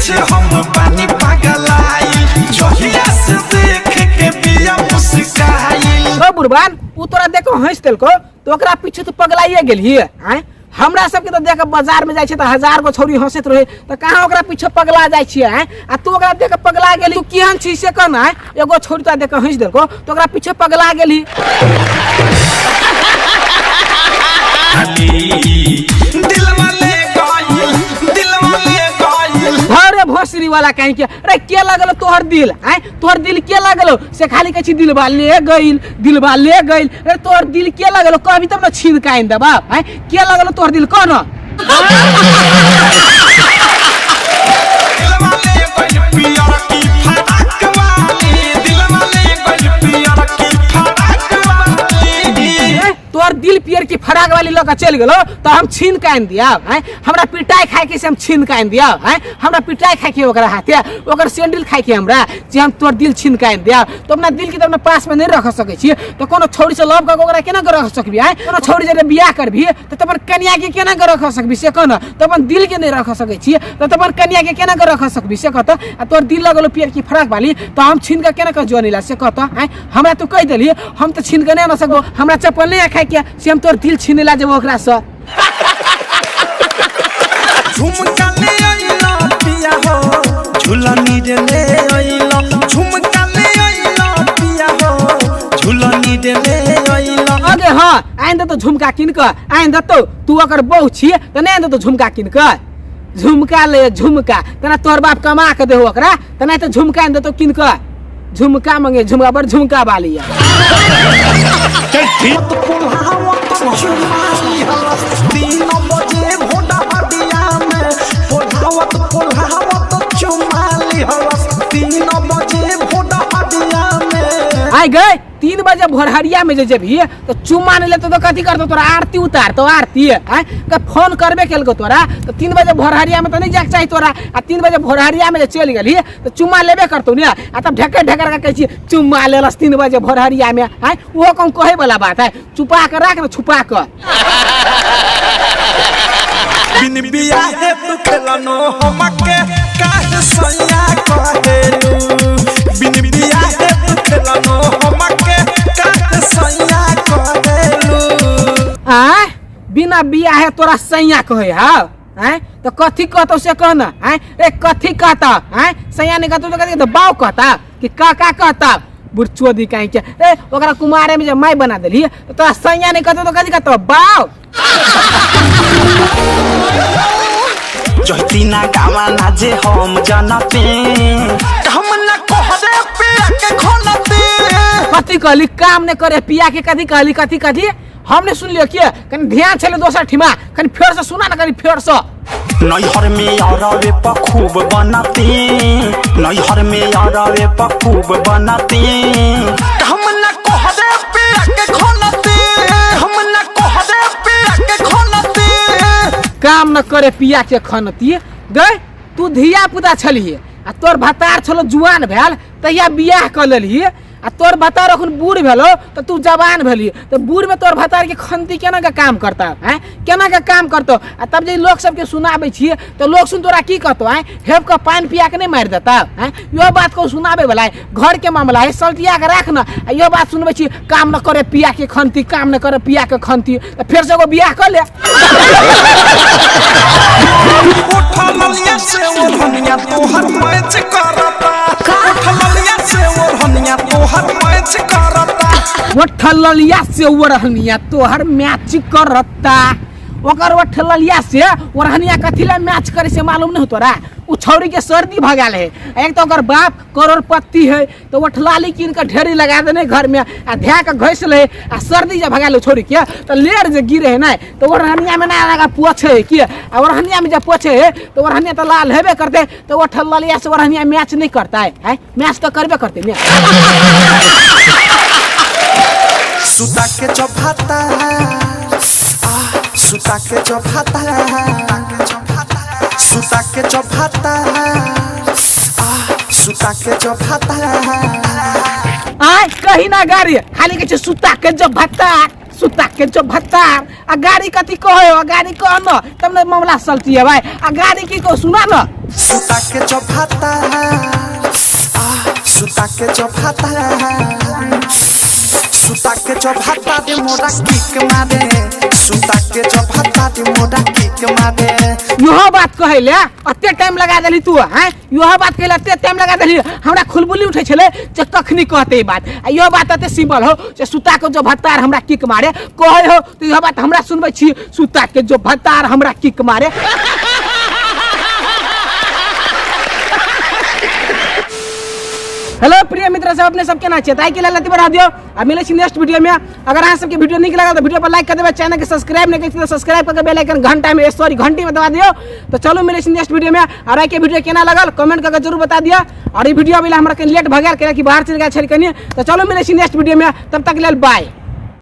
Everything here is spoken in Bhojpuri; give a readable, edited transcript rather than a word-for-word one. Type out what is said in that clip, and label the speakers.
Speaker 1: पीछे हम पानी पगलाई जहिया से देख के बिया मुस्काई।
Speaker 2: ओ बुरबान उ तोरा देखो हंस देलको तो ओकरा पीछे तो पगलाइए गेली हैं। हमरा सबके तो देख बाजार में जाय छै त 1000 गो छौरी हंसैत रहे त कहां ओकरा पीछे पगला जाय छियै हैं। आ तू ओकरा देख पगला गेली तू केहन छी से कहना है। एगो छौरी तो देख हंस देलको तो ओकरा पीछे पगला गेली। अरे भोसरी वाला कहीं के अरे के लगल तोहर दिल हैं। तोहर दिल के लगल से खाली कह छी दिलवा ले गइल दिलवा ले गइल। अरे तोहर दिल के लगल कहबी तब न छीन काइन देबा हैं। के लगल तोहर दिल कौन तोहर दिल पियर की फराक वाली लोग चल गलो तो हम छीन काइन दिया हैं। हमरा पिटाई खाए के से हम छीन काइन दिया हैं। हमरा पिटाई खाए के ओकरा हाथे ओकर सैंडल खाए के हमरा जे हम तोर दिल छीन काइन दिया तो अपना दिल के तो अपना पास में नहीं रख सके छी। तो कोनो छौरी से लव कर ओकरा केना रख सकबी हैं। कोनो छौरी जे बियाह करबी तो अपन कन्या के केना रख सकबी से कहना। तो अपन दिल के नहीं रख सके छी तो अपन कन्या के केना रख सकबी से कहता। आ तोर दिल लगलो पियर की फराक वाली तो हम छीन के केना जोनीला से कहता हैं। हमरा तू कह देली हम तो छीन के नहीं न सकबो। हमरा चप्पल नहीं खाए के से हम तोर दिल छीने ला जब ओकरा से
Speaker 1: झुमका ले आइला पिया हो झुलनी रे ले आइला झुमका ले आइला पिया हो झुलनी रे ले आइला।
Speaker 2: अगे हां आइंदा तो झुमका किन के आइंदा तो तू अगर बहु छी त नहीं आइंदा तो झुमका किन के झुमका ले झुमका तना तोर बाप कमा के देहो ओकरा त नहीं तो झुमका आइंदा तो किन के झुमका मंगे झुमका पर झुमका वाली
Speaker 1: चल ठीक
Speaker 2: आई गए 3 बजे भोरहरिया में जे भी तो चुम्मा नहीं लेते तो कथी करतो तोरा आरती उतार तो आरती है फोन करबे केलको तोरा तो 3 बजे भोरहरिया में तो नहीं जाके चाहिए तोरा। आ 3 बजे भोरहरिया में चल गेली तो चुम्मा लेबे करतो ने। आ तब ढेकर ढेकर के कह छी चुम्मा लेलस 3 बजे भोरहरिया में हैं। वो कौन कहे वाला बात है। छुपा के रख न छुपा के
Speaker 1: बिन बिया है तू खेलनो हमके काहे सैया कहेलू बिन बिया है तू खेलनो हमके काहे सैया कहेलू।
Speaker 2: आ बिना बिया है तोरा सैया कहे हां हैं तो कथी कहतो से कहना हैं। रे कथी कहता हैं सैया ने कहतो तो कथी तो बाव कहता कि का कहता बुरचोदी काहे के ए ओकरा कुमारे में जे माई बना देली तो तोरा सैया ने कहतो तो कथी कहतो बाव
Speaker 1: जहती ना गावा ना जे हम जानते हम ना कहरे पे के खोलते
Speaker 2: कथी कहली काम ने करे पिया के कथी कहली कथी हमने सुन लियो के कनी ध्यान चले दोसर ठिमा कनी फेर से सुना ना कनी फेर से
Speaker 1: नैहर में अरवे पर खूब बनाते नैहर में अरवे पर खूब बनाते हम ना कहरे पे के खोलते हम ना कहरे पे के खोलते
Speaker 2: काम न करे पिया के खनती गए तू धिया पुता छलिए आ तोर भतार छलो जुआन भेल तहिया बियाह क लेली आ तोर भतार अखन बूढ़ भेलो तो तू जवान भेली तो बूढ़ में तोर भतार के खनती केना का काम करता हैं केना का काम करतो। आ तब जे लोग सबके सुनाबे छिए तो लोग सुन तोरा की कहतो हैं हेब का पानी पिया के नहीं मार देता हैं। यो बात को सुनाबे वाला है घर के मामला है सल्टिया के राख ना। यो बात सुनबे छी काम न करे पिया के खनती काम न करे पिया के खनती तो फिर से एगो बियाह कर ले।
Speaker 1: उठलिया से ओढ़निया तोहर मैच करता उठलिया से ओढ़निया तोहर मैच करता
Speaker 2: उठलिया से ओढ़निया तोहर मैच करता ओकर उठलिया से ओढ़निया कथिला मैच करे से मालूम नहीं तोरा। उ छौरी के सर्दी भगाल है एक तो ओकर बाप करोड़पति है तो उठलाली कीन के ढेरी लगा देने घर में आ ध्या के घैस ले आ सर्दी जब भगाल छोरी के तो लेर जे गिरे है ना तो ओढ़निया में ना लगा पोछे कि ओढ़निया में जब पोछे तो ओढ़निया तो लाल हेबे करते तो उठलिया से ओढ़निया मैच नहीं करता है मैच तो करबे करते ने।
Speaker 1: सुता के चौभाता सुता के चौभाता सुता के चौभाता सुता के चौभाता
Speaker 2: आय कहीं ना गाड़ी खाली के सुता के चौभाता आ गाड़ी कथी कहो गाड़ी कह न तब मामला चलती है भाई। आ गाड़ी की को सुना न
Speaker 1: सुता के जो भाता सुता के जो भाता सुता के जो भाता दे मोरा किक मारे सुता के जो भाता दे मोरा किक मारे
Speaker 2: यह बात कहले अते टाइम लगा देली तू हैं यह बात कहले अते टाइम लगा देली हमरा खुलबुली उठे छले जे कखनी कहते बात यह बात अते सिंपल हो जे सुता के जो भत्तार हमरा किक मारे कहे हो तो यह बात हमरा सुनबै छी सुता के जो भत्तार हमरा किक मारे हेलो प्रिय मित्र सब अपने सबके ना चेताई के लालती बढ़ा दियो अब मिले छी नेक्स्ट वीडियो में अगर अहाँ सबके वीडियो नीक लगा तो वीडियो पर लाइक कर देबे चैनल के सब्सक्राइब नहीं करिए तो सब्सक्राइब करके बेल आइकन घंटी में दबा दियो तो चलो मिले छी नेक्स्ट वीडियो में और आइ के वीडियो केना लगल कमेंट करके जरूर बता दिया और ये वीडियो वाला हमरा के लेट भगार के कि बाहर चल गया छल कनी तो चलो मिले छी नेक्स्ट वीडियो में तब तक लेल बाय।